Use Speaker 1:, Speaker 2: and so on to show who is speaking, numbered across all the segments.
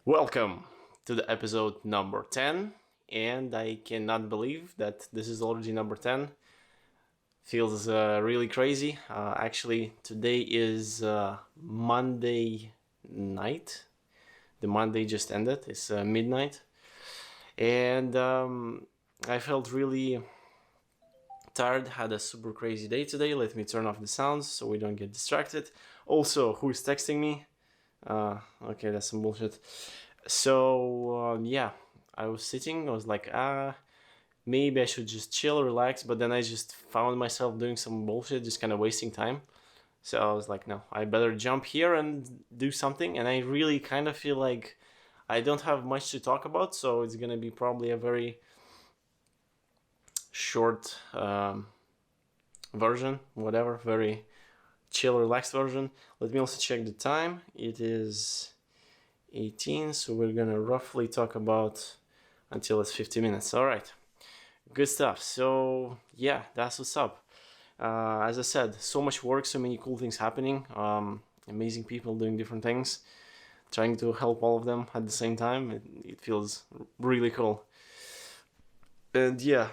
Speaker 1: Welcome to the episode number 10, and I cannot believe that this is already number 10. Feels really crazy. Actually, today is Monday night. The Monday just ended, it's midnight, and I felt really tired, had a super crazy day today. Let me turn off the sounds so we don't get distracted. Also, who is texting me? Okay, that's some bullshit. So yeah, I was sitting. I was like, maybe I should just chill, relax. But then I just found myself doing some bullshit, just kind of wasting time. So I was like, no, I better jump here and do something. And I really kind of feel like I don't have much to talk about, so it's gonna be probably a very short version, whatever, very chill, relaxed version. Let me also check the time. It is 18, so we're gonna roughly talk about until it's 50 minutes. All right, good stuff. So yeah, that's what's up. As I said, so much work, so many cool things happening, amazing people doing different things, trying to help all of them at the same time. It feels really cool. And yeah,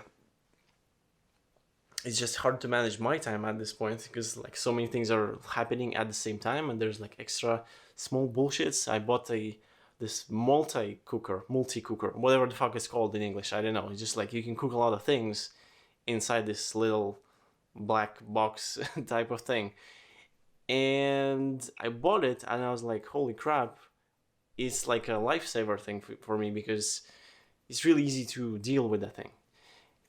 Speaker 1: it's just hard to manage my time at this point because like so many things are happening at the same time, and there's like extra small bullshits. I bought this multi cooker, whatever the fuck it's called in English. I don't know. It's just like you can cook a lot of things inside this little black box type of thing. And I bought it, and I was like, holy crap! It's like a lifesaver thing for me because it's really easy to deal with that thing.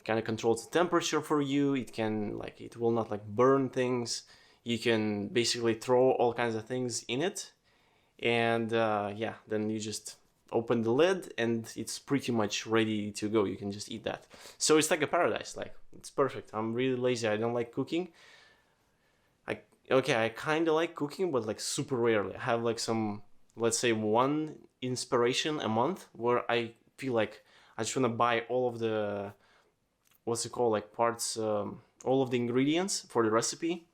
Speaker 1: Kind of controls the temperature for you. It will not like burn things. You can basically throw all kinds of things in it, and yeah, then you just open the lid and it's pretty much ready to go. You can just eat that. So it's like a paradise. Like, it's perfect. I'm really lazy. I don't like cooking. I kind of like cooking, but like super rarely. I have like some, let's say, one inspiration a month where I feel like I just want to buy all of the, what's it called, like parts, all of the ingredients for the recipe,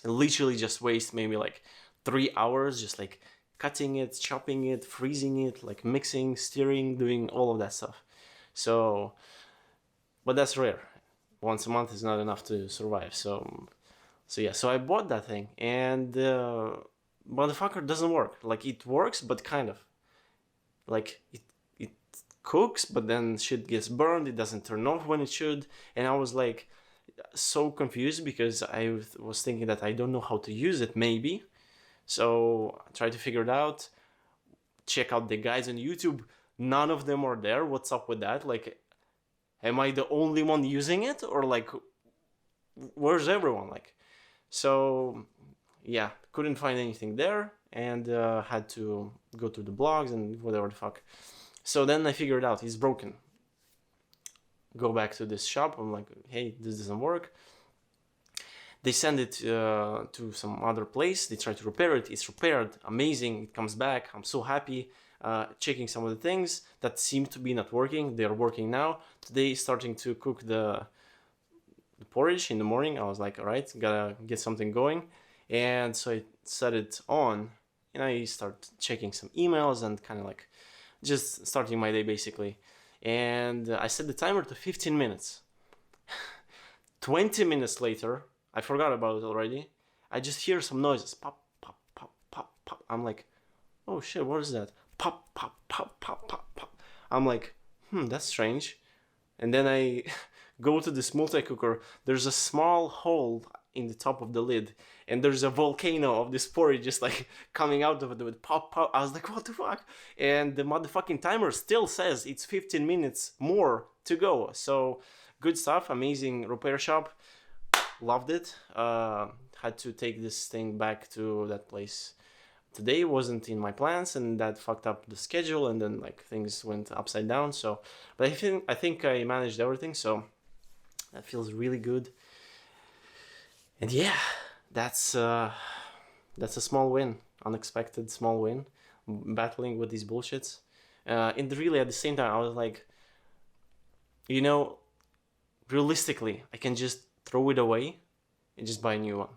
Speaker 1: and literally just waste maybe like 3 hours just like cutting it, chopping it, freezing it, like mixing, stirring, doing all of that stuff. So, but that's rare. Once a month is not enough to survive. So yeah, so I bought that thing, and motherfucker doesn't work. Like, it works, but kind of like it cooks, but then shit gets burned. It doesn't turn off when it should, and I was like so confused because I was thinking that I don't know how to use it. Maybe, so I tried to figure it out. Check out the guides on YouTube. None of them are there. What's up with that? Like, am I the only one using it, or like, where's everyone? Like, so yeah, couldn't find anything there, and had to go to the blogs and whatever the fuck. So then I figured out it's broken. Go back to this shop. I'm like, hey, this doesn't work. They send it to some other place. They try to repair it. It's repaired. Amazing. It comes back. I'm so happy. Checking some of the things that seem to be not working. They're working now. Today, starting to cook the porridge in the morning. I was like, all right, gotta get something going. And so I set it on, and I start checking some emails and kind of like just starting my day basically. And I set the timer to 15 minutes. 20 minutes later, I forgot about it already. I just hear some noises. Pop, pop, pop, pop, pop. I'm like, oh shit, what is that? Pop, pop, pop, pop, pop, pop. I'm like, that's strange. And then I go to this multi-cooker. There's a small hole in the top of the lid, and there's a volcano of this porridge just like coming out of it with pop, pop. I was like, what the fuck? And the motherfucking timer still says it's 15 minutes more to go. So good stuff. Amazing repair shop. Loved it. Had to take this thing back to that place today. Wasn't in my plans, and that fucked up the schedule, and then like things went upside down. So, but I think I managed everything, so that feels really good. And yeah, that's a small win, unexpected small win, battling with these bullshits. And really, at the same time, I was like, you know, realistically, I can just throw it away and just buy a new one.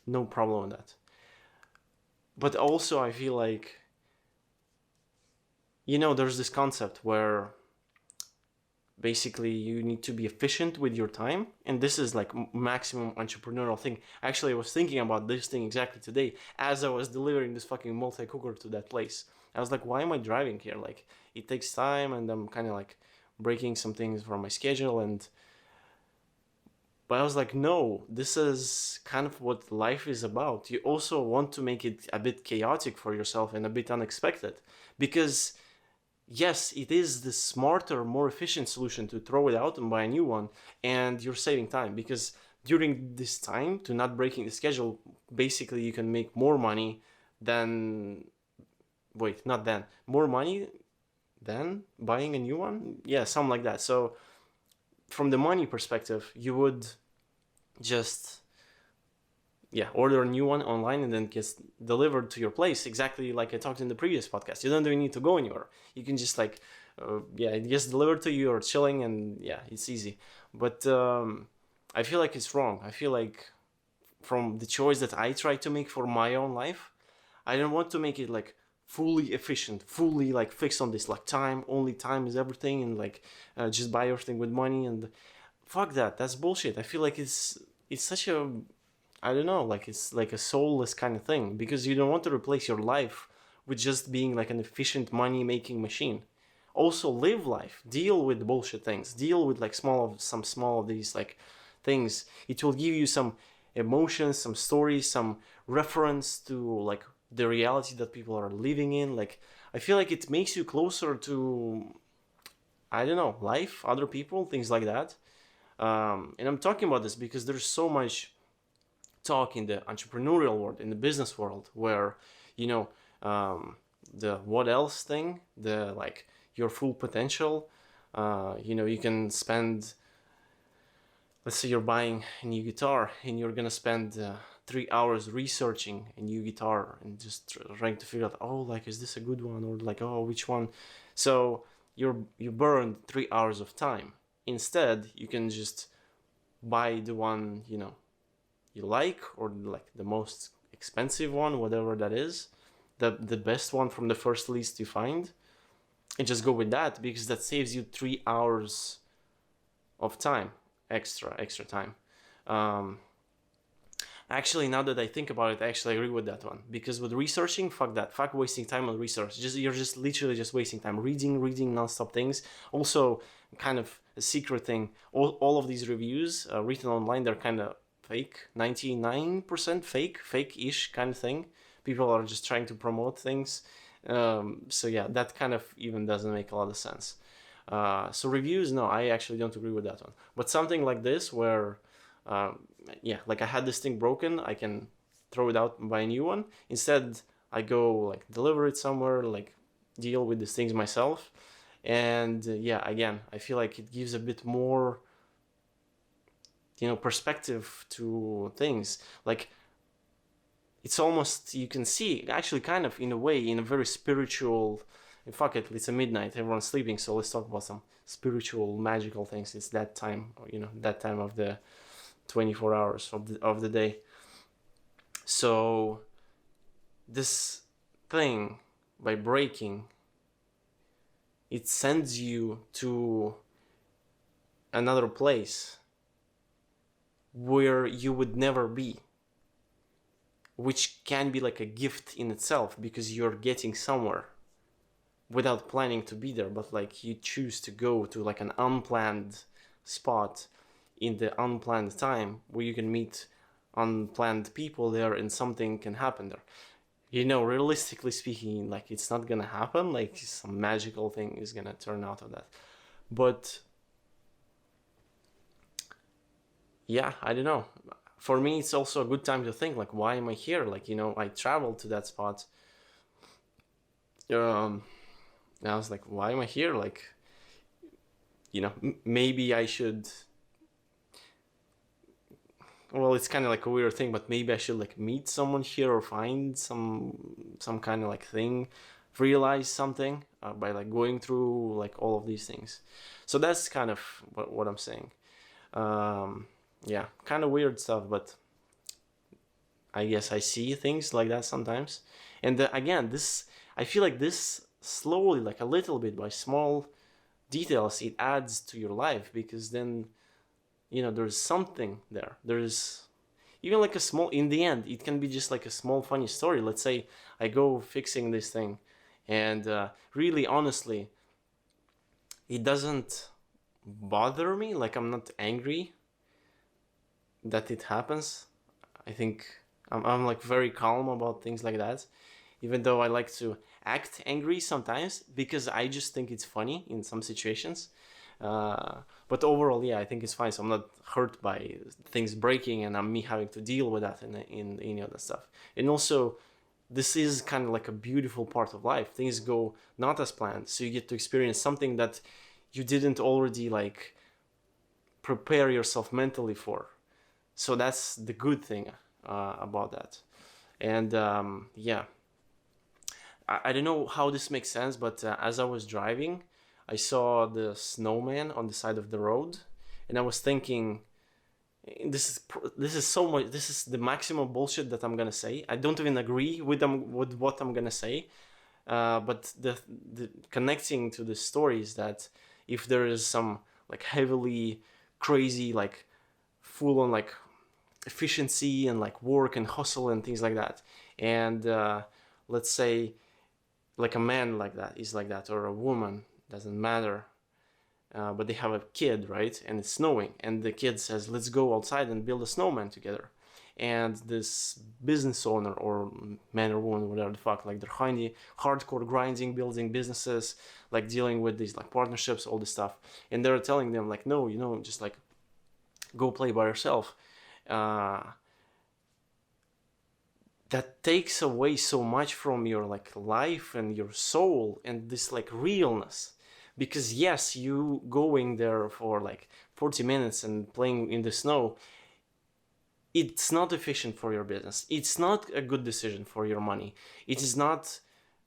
Speaker 1: No problem with that. But also, I feel like there's this concept where basically you need to be efficient with your time, and this is like maximum entrepreneurial thing. Actually, I was thinking about this thing exactly today as I was delivering this fucking multi-cooker to that place. I was like, why am I driving here? Like, it takes time, and I'm kind of like breaking some things from my schedule. And but I was like, no, this is kind of what life is about. You also want to make it a bit chaotic for yourself and a bit unexpected, because yes, it is the smarter, more efficient solution to throw it out and buy a new one, and you're saving time, because during this time to not breaking the schedule, basically you can make more money than wait, not then, more money than buying a new one. Yeah, something like that. So from the money perspective, you would just order a new one online and then gets delivered to your place, exactly like I talked in the previous podcast. You don't even need to go anywhere. You can just like it gets delivered to you, or chilling, and it's easy. But I feel like it's wrong. I feel like from the choice that I try to make for my own life, I don't want to make it like fully efficient, fully like fixed on this, like time, only time is everything, and like just buy everything with money. And fuck that, that's bullshit. I feel like it's such a, I don't know, like it's like a soulless kind of thing, because you don't want to replace your life with just being like an efficient money making machine. Also live life, deal with bullshit things, deal with like some small of these like things. It will give you some emotions, some stories, some reference to like the reality that people are living in. Like, I feel like it makes you closer to, I don't know, life, other people, things like that. And I'm talking about this because there's so much talk in the entrepreneurial world, in the business world, where you know the what else thing, the like your full potential. You can spend, let's say you're buying a new guitar and you're gonna spend 3 hours researching a new guitar and just trying to figure out, oh, like, is this a good one, or like, oh, which one. So you burned 3 hours of time. Instead, you can just buy the one you like, or like the most expensive one, whatever that is, the best one from the first list you find, and just go with that, because that saves you 3 hours of time, extra time. um Actually, now that I think about it, I actually agree with that one, because with researching, fuck that, fuck wasting time on research. You're just literally just wasting time reading non-stop things. Also, kind of a secret thing, all of these reviews written online, they're kind of fake, 99% fake-ish kind of thing. People are just trying to promote things. So yeah, that kind of even doesn't make a lot of sense. So reviews, no, I actually don't agree with that one. But something like this, where like I had this thing broken, I can throw it out and buy a new one. Instead, I go like deliver it somewhere, like deal with these things myself. And again, I feel like it gives a bit more perspective to things. Like, it's almost, you can see actually kind of in a way, in a very spiritual, fuck it, it's a midnight, everyone's sleeping, so let's talk about some spiritual, magical things. It's that time, that time of the 24 hours of the day. So this thing, by breaking, it sends you to another place where you would never be, which can be like a gift in itself, because you're getting somewhere without planning to be there, but like you choose to go to like an unplanned spot in the unplanned time, where you can meet unplanned people there, and something can happen there. Realistically speaking, like, it's not gonna happen, like some magical thing is gonna turn out of that. But yeah, I don't know. For me, it's also a good time to think, like, why am I here? Like, I traveled to that spot. And I was like, why am I here? Like, maybe I should, well, it's kind of like a weird thing, but maybe I should like meet someone here, or find some kind of like thing, realize something by like going through like all of these things. So that's kind of what I'm saying. Yeah, kind of weird stuff, but I guess I see things like that sometimes. And again, I feel like this slowly, like a little bit by small details, it adds to your life, because then there's something there. There's even like a small, in the end it can be just like a small funny story. Let's say I go fixing this thing, and really honestly, it doesn't bother me. Like, I'm not angry that it happens. I think I'm like very calm about things like that, even though I like to act angry sometimes, because I just think it's funny in some situations. But overall, yeah, I think it's fine. So I'm not hurt by things breaking and I'm me having to deal with that in any other stuff. And also, this is kind of like a beautiful part of life. Things go not as planned, so you get to experience something that you didn't already like prepare yourself mentally for. So that's the good thing about that. And yeah, I don't know how this makes sense, but as I was driving, I saw the snowman on the side of the road, and I was thinking, this is so much. This is the maximum bullshit that I'm gonna say. I don't even agree with what I'm gonna say, but the connecting to the story is that if there is some like heavily crazy, like full on like efficiency and like work and hustle and things like that, and let's say like a man like that is like that, or a woman, doesn't matter, but they have a kid, right? And it's snowing, and the kid says, let's go outside and build a snowman together. And this business owner, or man or woman, whatever the fuck, like they're hardcore grinding, building businesses, like dealing with these like partnerships, all this stuff, and they're telling them like, no, just like go play by yourself. That takes away so much from your like life and your soul and this like realness. Because yes, you going there for like 40 minutes and playing in the snow, it's not efficient for your business. It's not a good decision for your money. It is not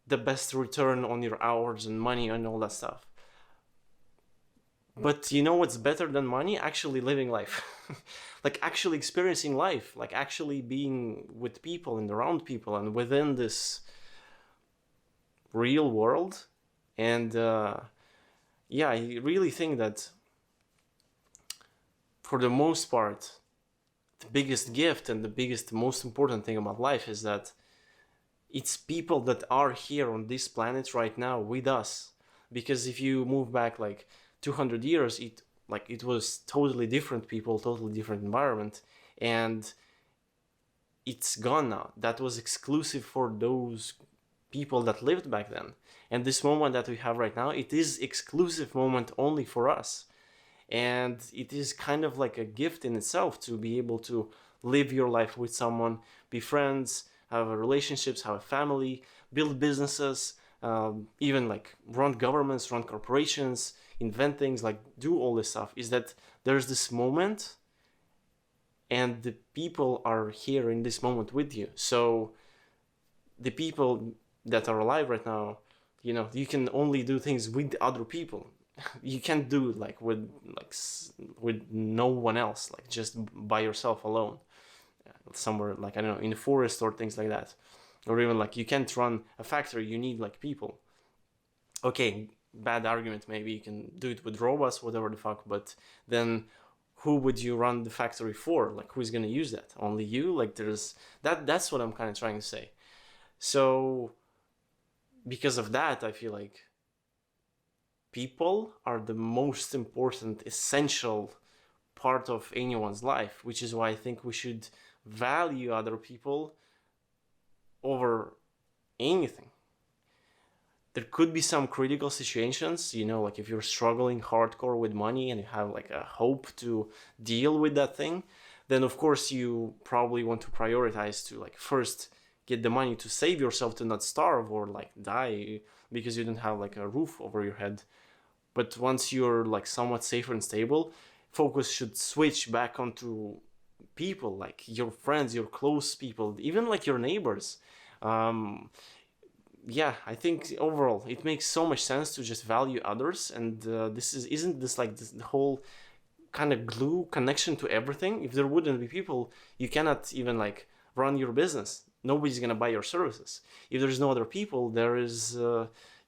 Speaker 1: the best return on your hours and money and all that stuff. But you know what's better than money? Actually living life. Like actually experiencing life, like actually being with people and around people and within this real world. And yeah, I really think that for the most part, the biggest gift and the biggest, most important thing about life is that it's people that are here on this planet right now with us. Because if you move back like 200 years, it was totally different people, totally different environment, and it's gone now. That was exclusive for those people that lived back then. And this moment that we have right now, it is exclusive moment only for us. And it is kind of like a gift in itself to be able to live your life with someone, be friends, have relationships, have a family, build businesses, even like run governments, run corporations, invent things, like do all this stuff. Is that there's this moment and the people are here in this moment with you. So the people that are alive right now, you can only do things with other people. You can't do like with no one else, like just by yourself alone, somewhere like, I don't know, in the forest or things like that. Or even like you can't run a factory, you need like people. Okay, bad argument, maybe you can do it with robots, whatever the fuck, but then who would you run the factory for? Like, who's gonna use that? Only you? Like, that's what I'm kind of trying to say. So because of that, I feel like people are the most important, essential part of anyone's life, which is why I think we should value other people over anything. There could be some critical situations, like if you're struggling hardcore with money and you have like a hope to deal with that thing, then of course you probably want to prioritize to like first get the money to save yourself, to not starve or like die because you don't have like a roof over your head. But once you're like somewhat safer and stable, focus should switch back onto people, like your friends, your close people, even like your neighbors. Yeah, I think overall it makes so much sense to just value others, and isn't this like the whole kind of glue connection to everything? If there wouldn't be people, you cannot even like run your business. Nobody's gonna buy your services. If there's no other people, there is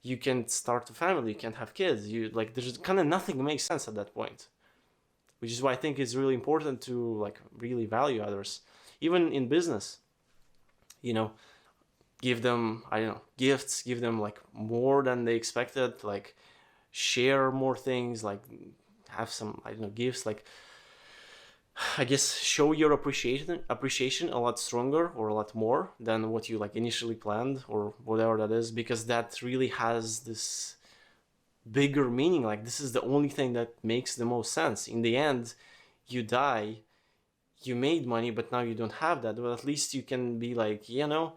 Speaker 1: you can't start a family, you can't have kids, you like there's kind of nothing makes sense at that point, which is why I think it's really important to like really value others, even in business. You know, give them, I don't know, gifts, give them like more than they expected, like share more things, like have some, I don't know, gifts, like I guess show your appreciation a lot stronger or a lot more than what you like initially planned or whatever that is, because that really has this bigger meaning. Like this is the only thing that makes the most sense. In the end, you die, you made money, but now you don't have that. But at least you can be like, you know,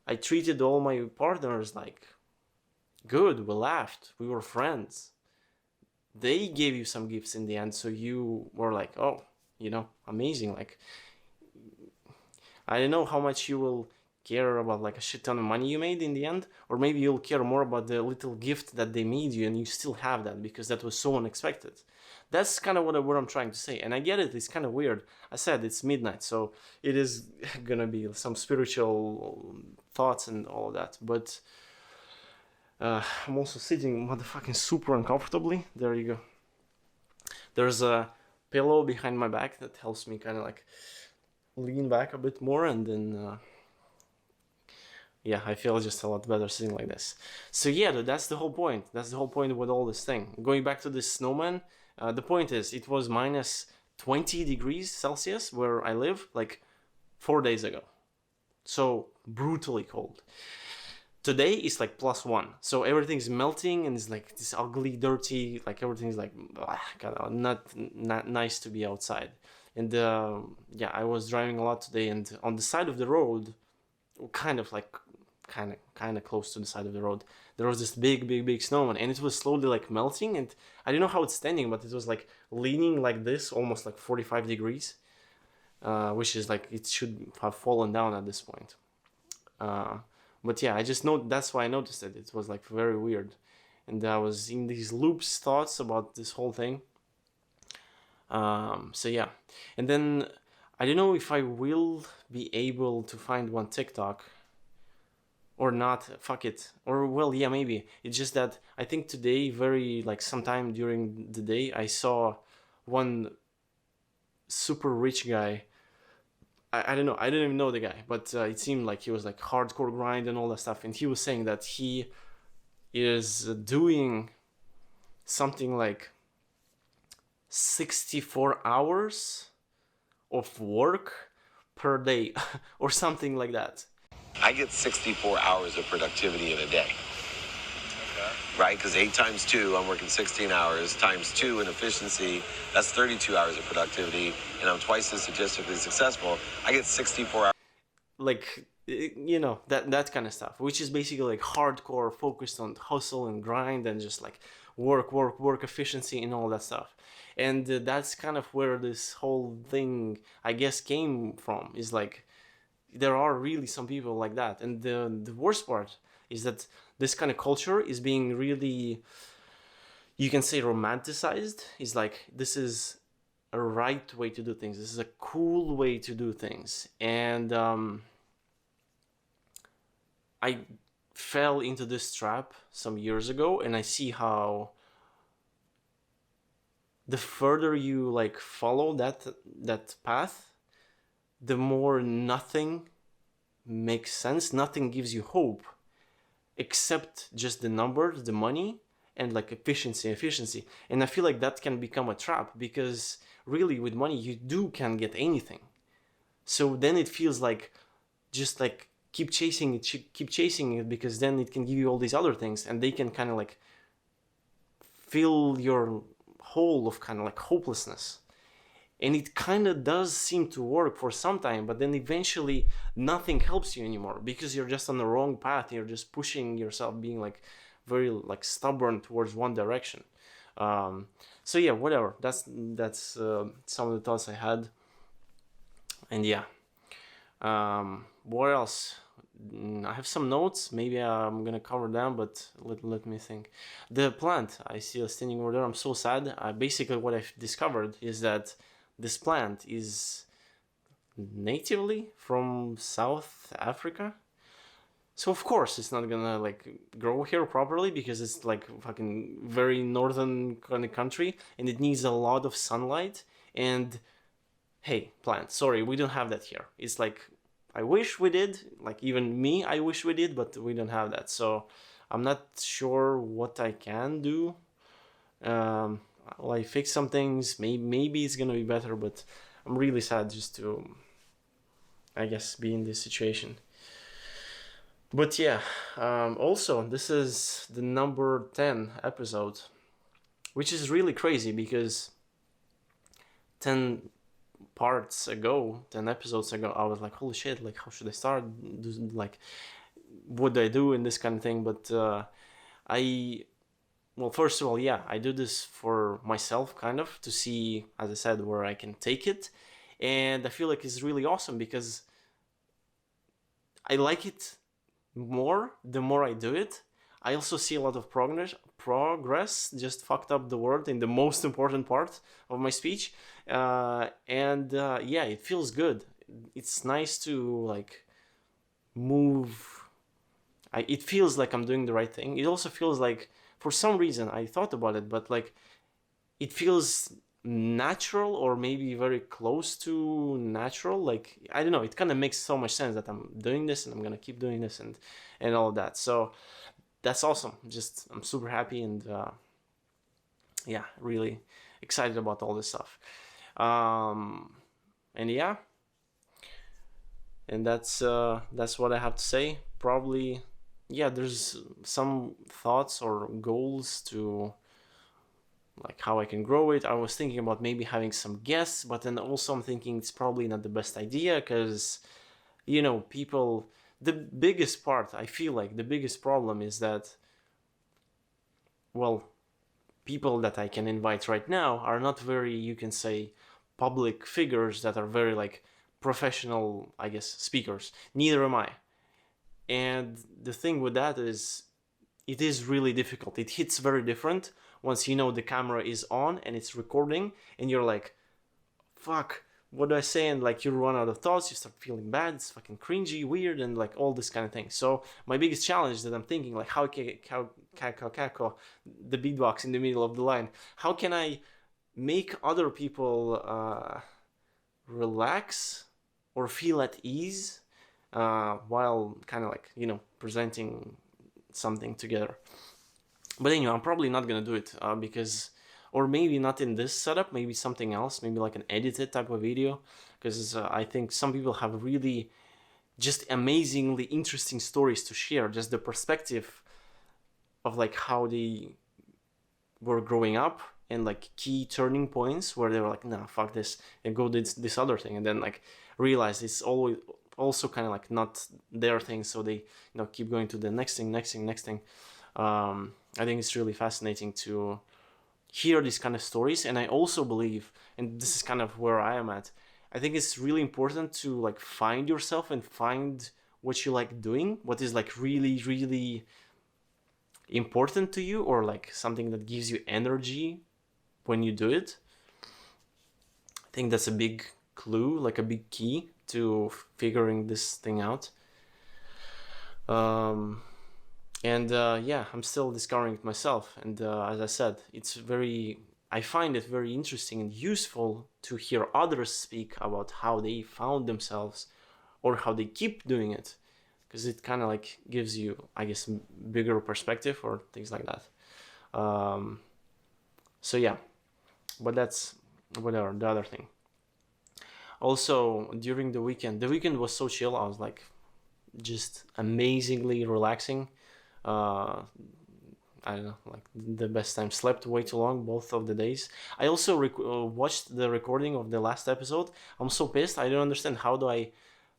Speaker 1: I treated all my partners like good. We laughed. We were friends. They gave you some gifts in the end, so you were like, oh, you know, amazing. Like, I don't know how much you will care about like a shit ton of money you made in the end, or maybe you'll care more about the little gift that they made you and you still have that because that was so unexpected. That's kind of what I'm trying to say. And I get it, it's kind of weird. I said it's midnight, so it is gonna be some spiritual thoughts and all that. But I'm also sitting motherfucking super uncomfortably. There you go. There's a pillow behind my back that helps me kind of like lean back a bit more, and then yeah, I feel just a lot better sitting like this. So yeah, that's the whole point. That's the whole point with all this thing. Going back to this snowman, the point is it was minus 20 degrees Celsius where I live like 4 days ago. So brutally cold. Today is like +1, so everything's melting and it's like this ugly, dirty, like everything's like kind of not nice to be outside. And yeah, I was driving a lot today, and on the side of the road, kind of like kind of close to the side of the road, there was this big snowman, and it was slowly like melting, and I don't know how it's standing, but it was like leaning like this, almost like 45 degrees, which is like it should have fallen down at this point. But yeah, I just know that's why I noticed it. It was like very weird, and I was in these loops thoughts about this whole thing. So yeah, and then I don't know if I will be able to find one TikTok or not. Fuck it. Or well, yeah, maybe. It's just that I think today, very like sometime during the day, I saw one super rich guy. I don't know. I didn't even know the guy, but it seemed like he was like hardcore grind and all that stuff. And he was saying that he is doing something like 64 hours of work per day or something like that.
Speaker 2: I get 64 hours of productivity in a day. Right? Because 8 times 2, I'm working 16 hours, times 2 in efficiency, that's 32 hours of productivity, and I'm twice as statistically successful. I get 64 hours.
Speaker 1: Like, you know, that kind of stuff, which is basically like hardcore focused on hustle and grind and just like work efficiency and all that stuff. And that's kind of where this whole thing, I guess, came from, is like, there are really some people like that. And the worst part is that this kind of culture is being really, you can say, romanticized. It's like, this is a right way to do things. This is a cool way to do things. And I fell into this trap some years ago, and I see how the further you like follow that path, the more nothing makes sense. Nothing gives you hope except just the numbers, the money, and like efficiency. And I feel like that can become a trap, because really with money you can get anything. So then it feels like just like keep chasing it, because then it can give you all these other things, and they can kind of like fill your hole of kind of like hopelessness. And it kind of does seem to work for some time, but then eventually nothing helps you anymore, because you're just on the wrong path. You're just pushing yourself, being like very like stubborn towards one direction. So yeah, whatever. That's some of the thoughts I had. And yeah, what else? I have some notes. Maybe I'm gonna cover them, but let me think. The plant I see standing over there, I'm so sad. Basically, what I've discovered is that this plant is natively from South Africa. So of course it's not gonna like grow here properly because it's like fucking very northern kind of country and it needs a lot of sunlight. And hey, plant, sorry, we don't have that here. It's like I wish we did, like even me, I wish we did, but we don't have that. So I'm not sure what I can do. Um, will I fix some things? Maybe it's gonna be better, but I'm really sad just to, I guess, be in this situation. But yeah, also, this is the number 10 episode, which is really crazy because 10 parts ago, 10 episodes ago, I was like, holy shit, like, how should I start? Like, what do I do in this kind of thing? But well, first of all, yeah, I do this for myself, kind of, to see, as I said, where I can take it. And I feel like it's really awesome because I like it more the more I do it. I also see a lot of progress. Just fucked up the word in the most important part of my speech, and yeah, it feels good. It's nice to like move. It feels like I'm doing the right thing. It also feels like, for some reason, I thought about it, but like it feels natural or maybe very close to natural. Like I don't know, it kind of makes so much sense that I'm doing this and I'm gonna keep doing this and all of that. So that's awesome. Just I'm super happy and yeah, really excited about all this stuff. And yeah, and that's what I have to say. Probably, yeah. There's some thoughts or goals to like how I can grow it. I was thinking about maybe having some guests, but then also I'm thinking it's probably not the best idea because, you know, people. The biggest part, I feel like the biggest problem is that, well, people that I can invite right now are not very, you can say, public figures that are very like professional, I guess, speakers. Neither am I. And the thing with that is, it is really difficult. It hits very different once you know the camera is on and it's recording, and you're like, fuck, what do I say? And like you run out of thoughts, you start feeling bad, it's fucking cringy, weird, and like all this kind of thing. So my biggest challenge that I'm thinking, like how the beatbox in the middle of the line, how can I make other people relax or feel at ease while kind of like, you know, presenting something together. But anyway, I'm probably not gonna do it because, or maybe not in this setup, maybe something else, maybe like an edited type of video, because I think some people have really just amazingly interesting stories to share, just the perspective of like how they were growing up and like key turning points where they were like, nah, fuck this, and go this other thing, and then like realize it's always also kind of like not their thing, so they, you know, keep going to the next thing. I think it's really fascinating to hear these kind of stories. And I also believe, and this is kind of where I am at, I think it's really important to like find yourself and find what you like doing, what is like really, really important to you, or like something that gives you energy when you do it. I think that's a big clue, like a big key to figuring this thing out. And yeah, I'm still discovering it myself. And as I said, I find it very interesting and useful to hear others speak about how they found themselves or how they keep doing it, because it kind of like gives you, I guess, bigger perspective or things like that. So yeah, but that's whatever, the other thing. Also, during the weekend was so chill. I was like just amazingly relaxing. I don't know, like the best time. Slept way too long both of the days. I also watched the recording of the last episode. I'm so pissed. I don't understand, how do I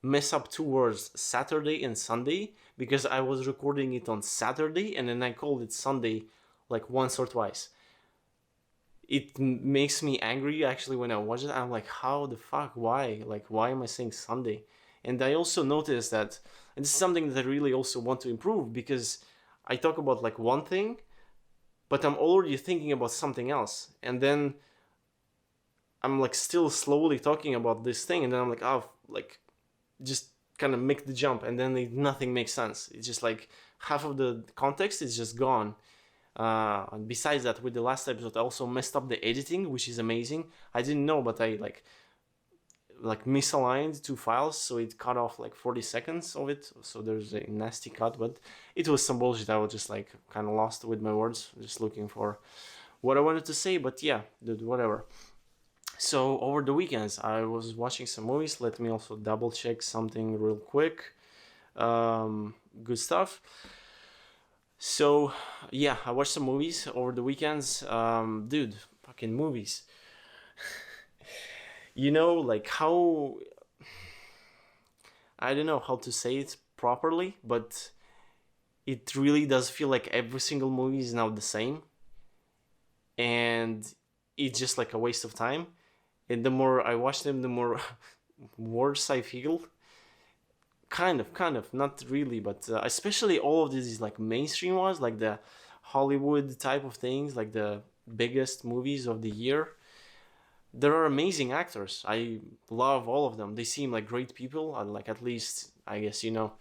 Speaker 1: mess up two words, Saturday and Sunday, because I was recording it on Saturday and then I called it Sunday like once or twice. It makes me angry actually when I watch it. I'm like, how the fuck? Why? Like, why am I saying Sunday? And I also noticed that, and this is something that I really also want to improve, because I talk about like one thing, but I'm already thinking about something else. And then I'm like still slowly talking about this thing. And then I'm like, oh, like just kind of make the jump, and then nothing makes sense. It's just like half of the context is just gone. And besides that, with the last episode, I also messed up the editing, which is amazing. I didn't know, but I like misaligned two files, so it cut off like 40 seconds of it. So there's a nasty cut, but it was some bullshit. I was just like kind of lost with my words, just looking for what I wanted to say. But yeah, dude, whatever. So over the weekends, I was watching some movies. Let me also double check something real quick. Good stuff. So yeah, I watched some movies over the weekends. Dude, fucking movies. You know, like how, I don't know how to say it properly, but it really does feel like every single movie is now the same, and it's just like a waste of time. And the more I watch them, the more worse I feel. Kind of, not really, but especially all of these like mainstream ones, like the Hollywood type of things, like the biggest movies of the year. There are amazing actors. I love all of them. They seem like great people. Like, at least I guess, you know,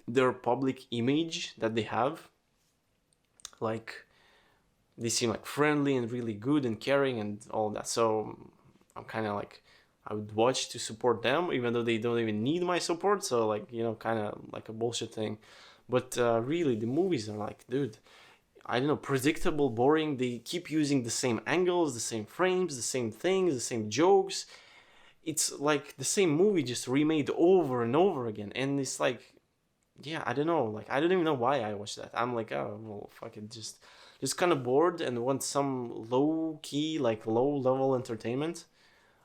Speaker 1: their public image that they have. Like, they seem like friendly and really good and caring and all that. So I'm kind of like, I would watch to support them, even though they don't even need my support. So like, you know, kind of like a bullshit thing. But really, the movies are like, dude, I don't know, predictable, boring. They keep using the same angles, the same frames, the same things, the same jokes. It's like the same movie just remade over and over again. And it's like, yeah, I don't know. Like, I don't even know why I watched that. I'm like, oh, well, fuck it. Just kind of bored and want some low key, like low level entertainment.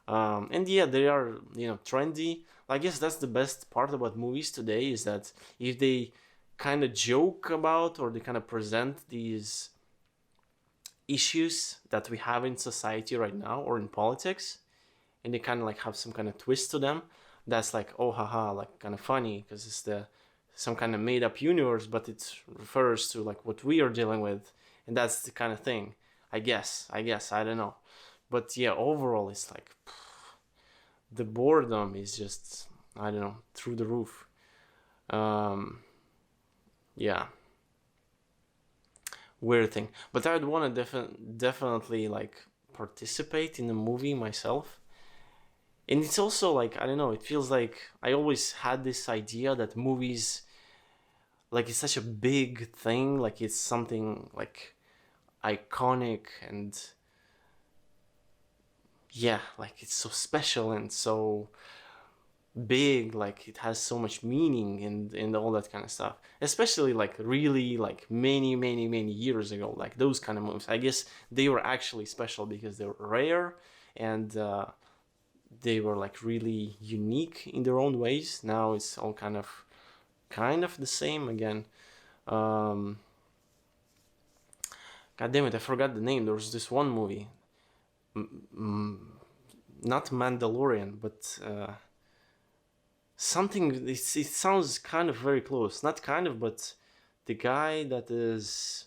Speaker 1: And yeah, they are, you know, trendy. I guess that's the best part about movies today, is that if they kind of joke about, or they kind of present these issues that we have in society right now or in politics, and they kind of like have some kind of twist to them, that's like, oh haha, like kind of funny, because it's the some kind of made up universe, but it refers to like what we are dealing with, and that's the kind of thing. I guess I don't know, but yeah, overall it's like the boredom is just, I don't know, through the roof. um yeah, weird thing. But I would want to definitely like participate in a movie myself. And it's also like, I don't know, it feels like I always had this idea that movies, like, it's such a big thing, like it's something like iconic, and yeah, like it's so special and so big, like it has so much meaning and all that kind of stuff, especially like really like many years ago. Like those kind of movies, I guess they were actually special because they were rare, and they were like really unique in their own ways. Now it's all kind of the same again. um God damn it, I forgot the name. There was this one movie, not Mandalorian, but something. It sounds kind of very close. Not kind of, but the guy that is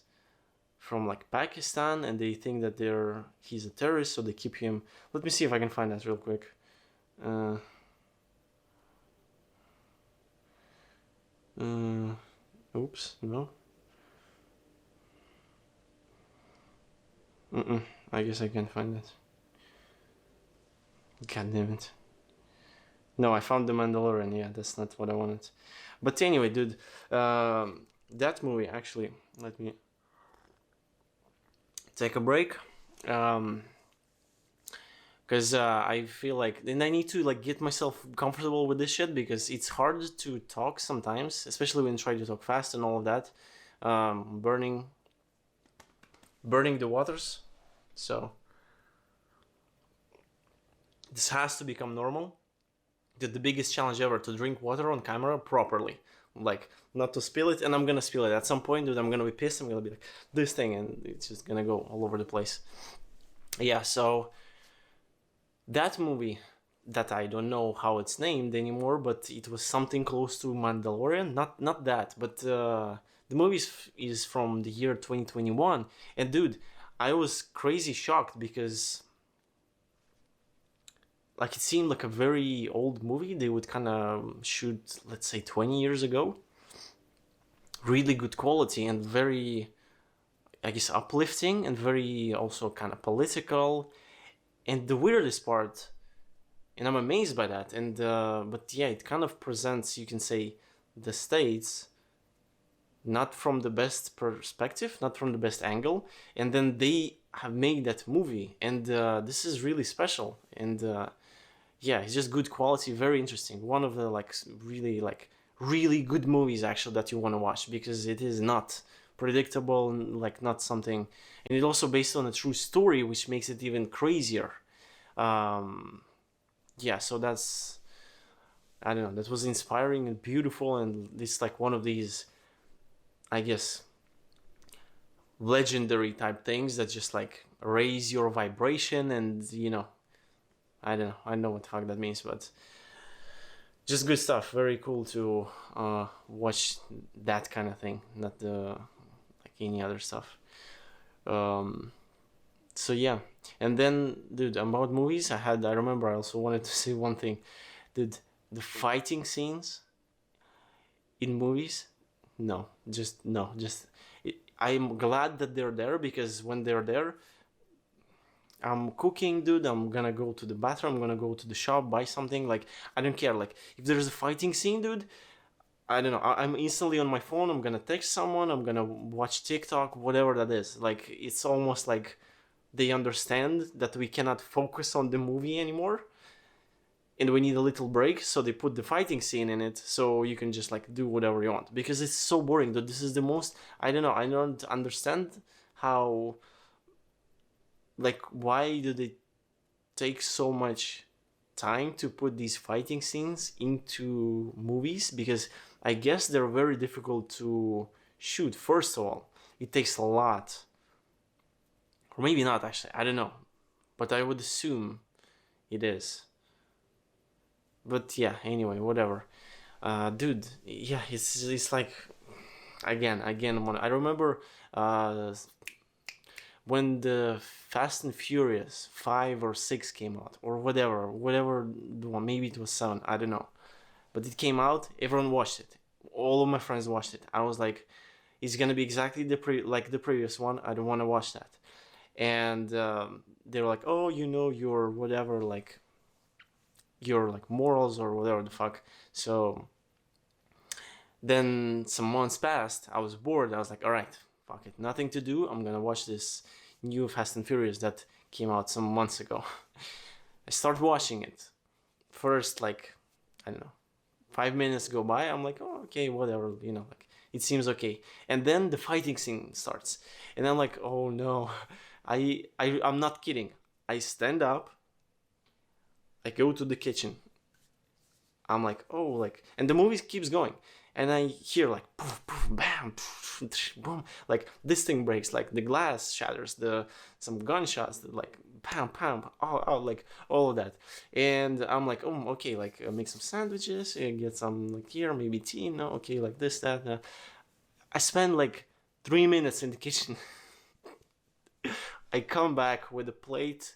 Speaker 1: from like Pakistan, and they think that he's a terrorist, so they keep him. Let me see if I can find that real quick. Uh, oops, no. I guess I can't find it. God damn it. No, I found the Mandalorian. Yeah, that's not what I wanted. But anyway, dude, that movie actually. Let me take a break. Because I feel like, and I need to like get myself comfortable with this shit, because it's hard to talk sometimes, especially when you try to talk fast and all of that. Burning the waters. So this has to become normal. The biggest challenge ever, to drink water on camera properly, like not to spill it. And I'm gonna spill it at some point, dude. I'm gonna be pissed. I'm gonna be like this thing, and it's just gonna go all over the place. Yeah, so that movie, that I don't know how it's named anymore, but it was something close to Mandalorian. Not that, but the movie is from the year 2021, and dude, I was crazy shocked, because like it seemed like a very old movie they would kind of shoot, let's say 20 years ago. Really good quality and very, I guess, uplifting and very also kind of political. And the weirdest part, and I'm amazed by that, and but yeah, it kind of presents, you can say, the States not from the best perspective, not from the best angle, and then they have made that movie, and this is really special, and yeah, it's just good quality, very interesting. One of the really good movies actually that you want to watch, because it is not predictable, like not something, and it's also based on a true story, which makes it even crazier. Yeah, so that's, I don't know, that was inspiring and beautiful, and it's like one of these, I guess, legendary type things that just like raise your vibration, and I don't know, I don't know what the fuck that means, but just good stuff. Very cool to watch that kind of thing, not the like any other stuff. So yeah, and then dude, about movies, I remember I also wanted to say one thing, dude. The fighting scenes in movies, no, just no, just I'm glad that they're there, because when they're there, I'm cooking, dude. I'm gonna go to the bathroom. I'm gonna go to the shop, buy something. Like, I don't care. Like, if there's a fighting scene, dude, I don't know. I'm instantly on my phone. I'm gonna text someone. I'm gonna watch TikTok, whatever that is. Like, it's almost like they understand that we cannot focus on the movie anymore, and we need a little break. So they put the fighting scene in it, so you can just like do whatever you want, because it's so boring, dude. This is the most. I don't know. I don't understand how. Like, why do they take so much time to put these fighting scenes into movies? Because I guess they're very difficult to shoot. First of all, it takes a lot, or maybe not actually, I don't know, but I would assume it is. But yeah, anyway, whatever. Dude, yeah, it's like, again, I remember when the Fast and Furious 5 or 6 came out, or whatever the one, maybe it was 7, I don't know. But it came out, everyone watched it. All of my friends watched it. I was like, it's gonna be exactly like the previous one. I don't want to watch that. And they were like, oh, your whatever, like your like morals or whatever the fuck. So then some months passed. I was bored. I was like, all right, fuck it, nothing to do. I'm gonna watch this new Fast and Furious that came out some months ago. I start watching it. First, like, I don't know, 5 minutes go by. I'm like, oh, okay, whatever, like it seems okay. And then the fighting scene starts, and I'm like, oh no, I'm not kidding. I stand up. I go to the kitchen. I'm like, oh, like, and the movie keeps going, and I hear like poof, poof, bam, poof, boom, like this thing breaks, like the glass shatters, some gunshots, like pam, pam, like all of that, and I'm like, oh, okay, like make some sandwiches, get some like here, maybe tea, no, okay, like this, that. I spend like 3 minutes in the kitchen. I come back with a plate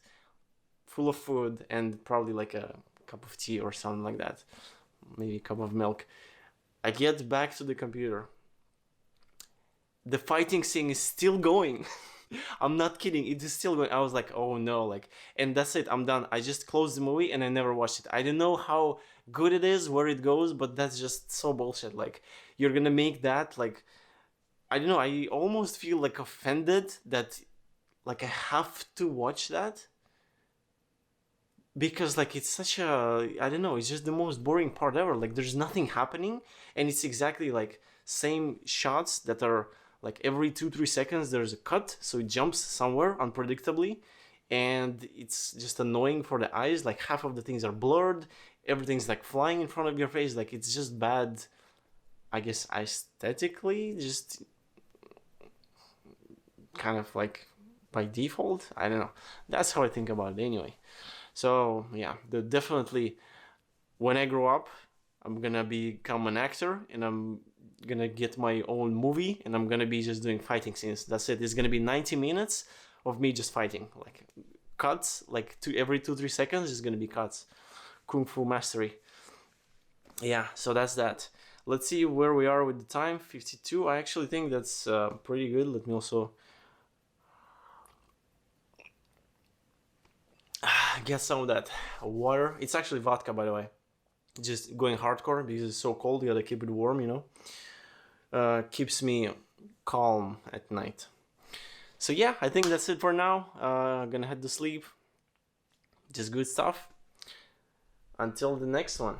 Speaker 1: full of food and probably like a cup of tea or something like that, maybe a cup of milk. I get back to the computer. The fighting scene is still going. I'm not kidding. It is still going. I was like, oh no, like, and that's it. I'm done. I just closed the movie and I never watched it. I don't know how good it is, where it goes, but that's just so bullshit. Like, you're gonna make that, like, I don't know. I almost feel like offended that, like, I have to watch that, because like it's such a, I don't know, it's just the most boring part ever. Like, there's nothing happening, and it's exactly like same shots that are like every 2-3 seconds there's a cut, so it jumps somewhere unpredictably, and it's just annoying for the eyes. Like, half of the things are blurred, everything's like flying in front of your face. Like, it's just bad, I guess, aesthetically, just kind of like by default. I don't know, that's how I think about it anyway. So yeah, definitely, when I grow up, I'm gonna become an actor, and I'm gonna get my own movie, and I'm gonna be just doing fighting scenes. That's it. It's gonna be 90 minutes of me just fighting, like cuts, like every 2-3 seconds is gonna be cuts. Kung Fu mastery. Yeah, so that's that. Let's see where we are with the time. 52. I actually think that's pretty good. Let me also get some of that water. It's actually vodka, by the way. Just going hardcore because it's so cold. You gotta keep it warm, you know. Keeps me calm at night. So yeah, I think that's it for now. Gonna head to sleep. Just good stuff. Until the next one.